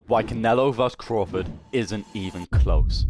Why Canelo vs Crawford isn't even close.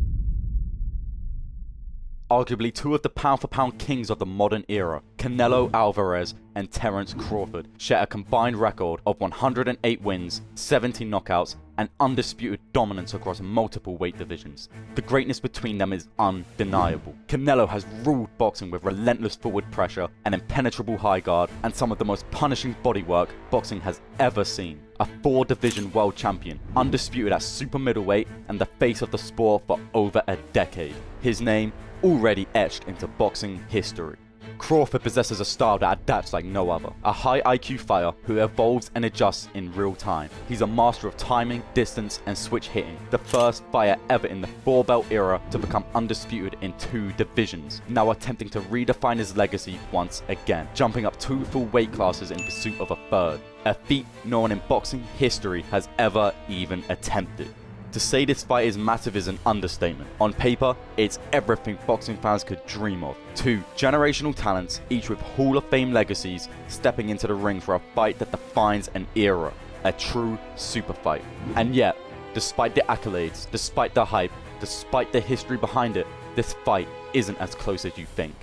Arguably two of the pound-for-pound kings of the modern era, Canelo Alvarez and Terence Crawford, share a combined record of 108 wins, 70 knockouts, and undisputed dominance across multiple weight divisions. The greatness between them is undeniable. Canelo has ruled boxing with relentless forward pressure, an impenetrable high guard, and some of the most punishing bodywork boxing has ever seen. A 4-division world champion, undisputed at super middleweight, and the face of the sport for over a decade. His name already etched into boxing history. Crawford possesses a style that adapts like no other. A high IQ fighter who evolves and adjusts in real time. He's a master of timing, distance, and switch hitting. The first fighter ever in the 4-belt era to become undisputed in 2 divisions. Now attempting to redefine his legacy once again, jumping up 2 full weight classes in pursuit of a 3rd. A feat no one in boxing history has ever even attempted. To say this fight is massive is an understatement. On paper, it's everything boxing fans could dream of. 2 generational talents, each with Hall of Fame legacies, stepping into the ring for a fight that defines an era. A true super fight. And yet, despite the accolades, despite the hype, despite the history behind it, this fight isn't as close as you think.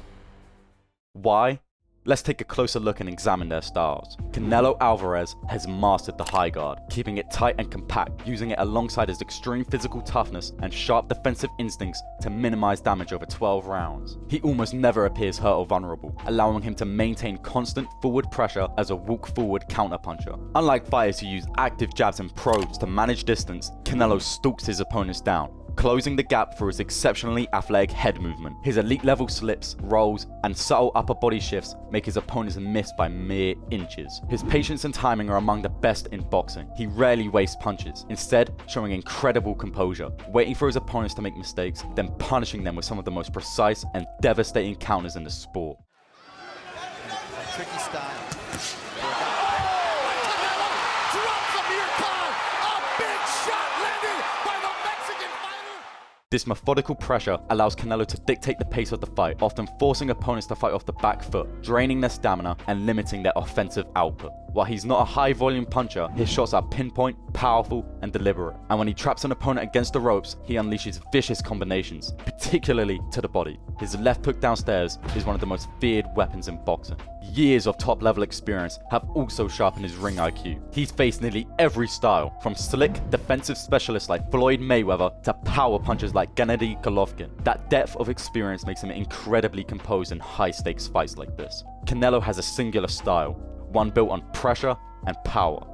Why? Let's take a closer look and examine their styles. Canelo Alvarez has mastered the high guard, keeping it tight and compact, using it alongside his extreme physical toughness and sharp defensive instincts to minimize damage over 12 rounds. He almost never appears hurt or vulnerable, allowing him to maintain constant forward pressure as a walk-forward counterpuncher. Unlike fighters who use active jabs and probes to manage distance, Canelo stalks his opponents down, closing the gap through his exceptionally athletic head movement. His elite level slips, rolls, and subtle upper body shifts make his opponents miss by mere inches. His patience and timing are among the best in boxing. He rarely wastes punches, instead showing incredible composure, waiting for his opponents to make mistakes, then punishing them with some of the most precise and devastating counters in the sport. Tricky style. This methodical pressure allows Canelo to dictate the pace of the fight, often forcing opponents to fight off the back foot, draining their stamina and limiting their offensive output. While he's not a high-volume puncher, his shots are pinpoint, powerful, and deliberate. And when he traps an opponent against the ropes, he unleashes vicious combinations, particularly to the body. His left hook downstairs is one of the most feared weapons in boxing. Years of top-level experience have also sharpened his ring IQ. He's faced nearly every style, from slick defensive specialists like Floyd Mayweather to power punchers like Gennady Golovkin. That depth of experience makes him incredibly composed in high-stakes fights like this. Canelo has a singular style, one built on pressure and power.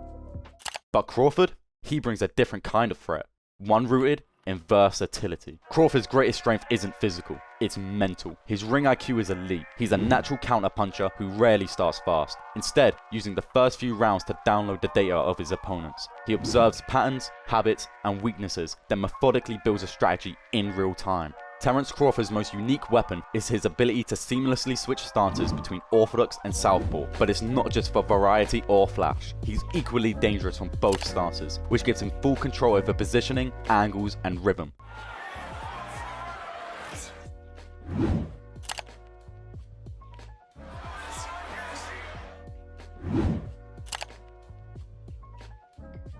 But Crawford? He brings a different kind of threat, one rooted in versatility. Crawford's greatest strength isn't physical, it's mental. His ring IQ is elite. He's a natural counterpuncher who rarely starts fast, instead using the first few rounds to download the data of his opponents. He observes patterns, habits, and weaknesses, then methodically builds a strategy in real time. Terence Crawford's most unique weapon is his ability to seamlessly switch stances between orthodox and southpaw, but it's not just for variety or flash. He's equally dangerous from both stances, which gives him full control over positioning, angles, and rhythm.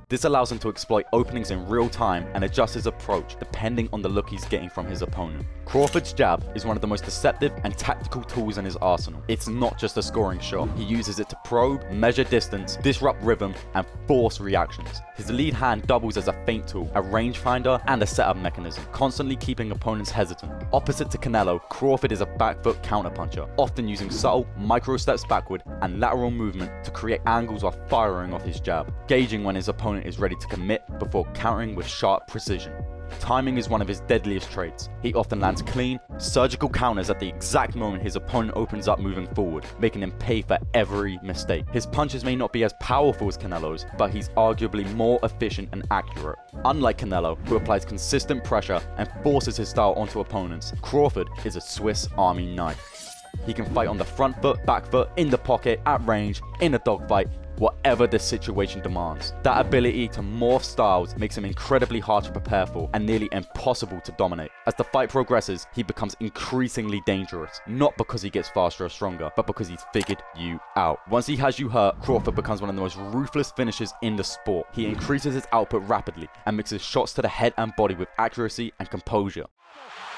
This allows him to exploit openings in real time and adjust his approach depending on the look he's getting from his opponent. Crawford's jab is one of the most deceptive and tactical tools in his arsenal. It's not just a scoring shot. He uses it to probe, measure distance, disrupt rhythm, and force reactions. His lead hand doubles as a feint tool, a rangefinder, and a setup mechanism, constantly keeping opponents hesitant. Opposite to Canelo, Crawford is a back foot counterpuncher, often using subtle micro steps backward and lateral movement to create angles while firing off his jab, gauging when his opponent is ready to commit before countering with sharp precision. Timing is one of his deadliest traits. He often lands clean, surgical counters at the exact moment his opponent opens up moving forward, making him pay for every mistake. His punches may not be as powerful as Canelo's, but he's arguably more efficient and accurate. Unlike Canelo, who applies consistent pressure and forces his style onto opponents, Crawford is a Swiss Army knife. He can fight on the front foot, back foot, in the pocket, at range, in a dogfight, whatever the situation demands. That ability to morph styles makes him incredibly hard to prepare for and nearly impossible to dominate. As the fight progresses, he becomes increasingly dangerous, not because he gets faster or stronger, but because he's figured you out. Once he has you hurt, Crawford becomes one of the most ruthless finishers in the sport. He increases his output rapidly and mixes shots to the head and body with accuracy and composure.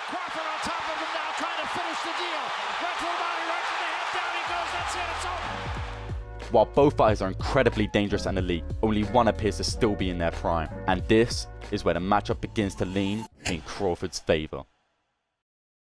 Crawford on top of him now, trying to finish the deal. Right to the body, right to the head, down he goes, that's it, it's over. While both fighters are incredibly dangerous and elite, only one appears to still be in their prime. And this is where the matchup begins to lean in Crawford's favor.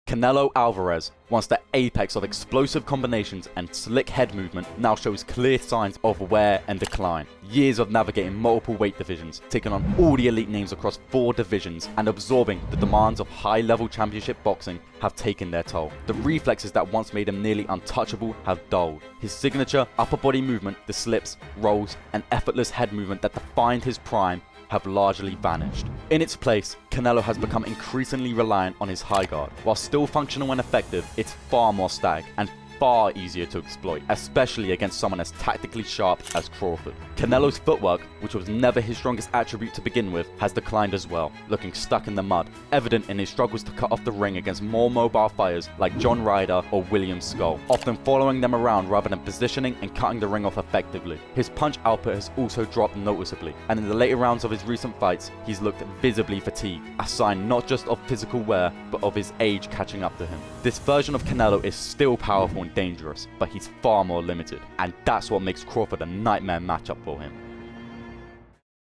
Canelo Alvarez, once the apex of explosive combinations and slick head movement, now shows clear signs of wear and decline. Years of navigating multiple weight divisions, taking on all the elite names across 4 divisions, and absorbing the demands of high-level championship boxing have taken their toll. The reflexes that once made him nearly untouchable have dulled. His signature upper body movement, the slips, rolls, and effortless head movement that defined his prime have largely vanished. In its place, Canelo has become increasingly reliant on his high guard. While still functional and effective, it's far more static and far easier to exploit, especially against someone as tactically sharp as Crawford. Canelo's footwork, which was never his strongest attribute to begin with, has declined as well, looking stuck in the mud, evident in his struggles to cut off the ring against more mobile fighters like John Ryder or William Skull, often following them around rather than positioning and cutting the ring off effectively. His punch output has also dropped noticeably, and in the later rounds of his recent fights, he's looked visibly fatigued, a sign not just of physical wear, but of his age catching up to him. This version of Canelo is still powerful and dangerous, but he's far more limited, and that's what makes Crawford a nightmare matchup for him.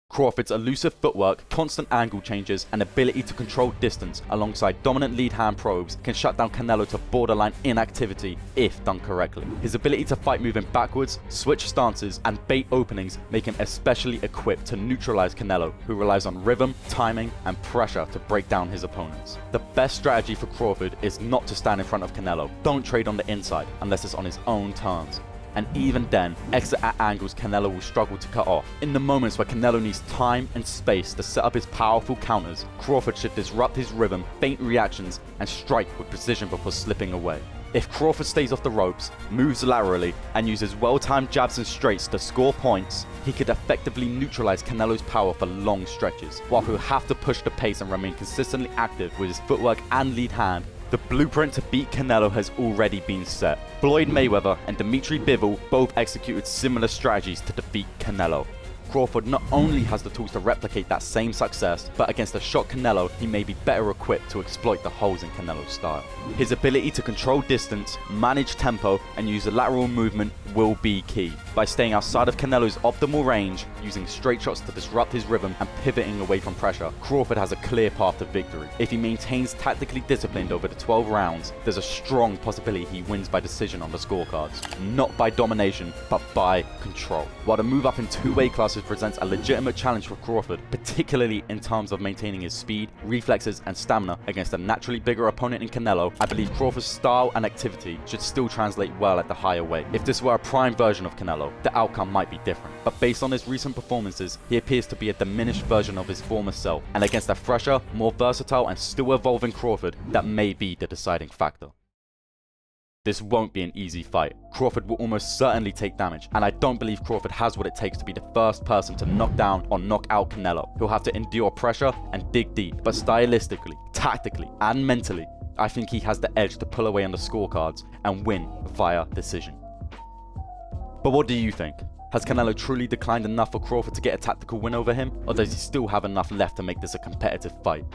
Crawford's elusive footwork, constant angle changes, and ability to control distance alongside dominant lead hand probes can shut down Canelo to borderline inactivity if done correctly. His ability to fight moving backwards, switch stances, and bait openings make him especially equipped to neutralize Canelo, who relies on rhythm, timing, and pressure to break down his opponents. The best strategy for Crawford is not to stand in front of Canelo. Don't trade on the inside unless it's on his own terms. And even then, exit at angles Canelo will struggle to cut off. In the moments where Canelo needs time and space to set up his powerful counters, Crawford should disrupt his rhythm, feint reactions, and strike with precision before slipping away. If Crawford stays off the ropes, moves laterally, and uses well-timed jabs and straights to score points, he could effectively neutralize Canelo's power for long stretches. While he'll have to push the pace and remain consistently active with his footwork and lead hand, the blueprint to beat Canelo has already been set. Floyd Mayweather and Dimitri Bivol both executed similar strategies to defeat Canelo. Crawford not only has the tools to replicate that same success, but against a shot Canelo, he may be better equipped to exploit the holes in Canelo's style. His ability to control distance, manage tempo, and use the lateral movement will be key. By staying outside of Canelo's optimal range, using straight shots to disrupt his rhythm, and pivoting away from pressure, Crawford has a clear path to victory. If he maintains tactically disciplined over the 12 rounds, there's a strong possibility he wins by decision on the scorecards. Not by domination, but by control. While the move up in 2 weight classes presents a legitimate challenge for Crawford, particularly in terms of maintaining his speed, reflexes, and stamina against a naturally bigger opponent in Canelo, I believe Crawford's style and activity should still translate well at the higher weight. If this were a prime version of Canelo, the outcome might be different. But based on his recent performances, he appears to be a diminished version of his former self, and against a fresher, more versatile, and still evolving Crawford, that may be the deciding factor. This won't be an easy fight. Crawford will almost certainly take damage, and I don't believe Crawford has what it takes to be the first person to knock down or knock out Canelo. He'll have to endure pressure and dig deep, but stylistically, tactically, and mentally, I think he has the edge to pull away on the scorecards and win via decision. But what do you think? Has Canelo truly declined enough for Crawford to get a tactical win over him, or does he still have enough left to make this a competitive fight?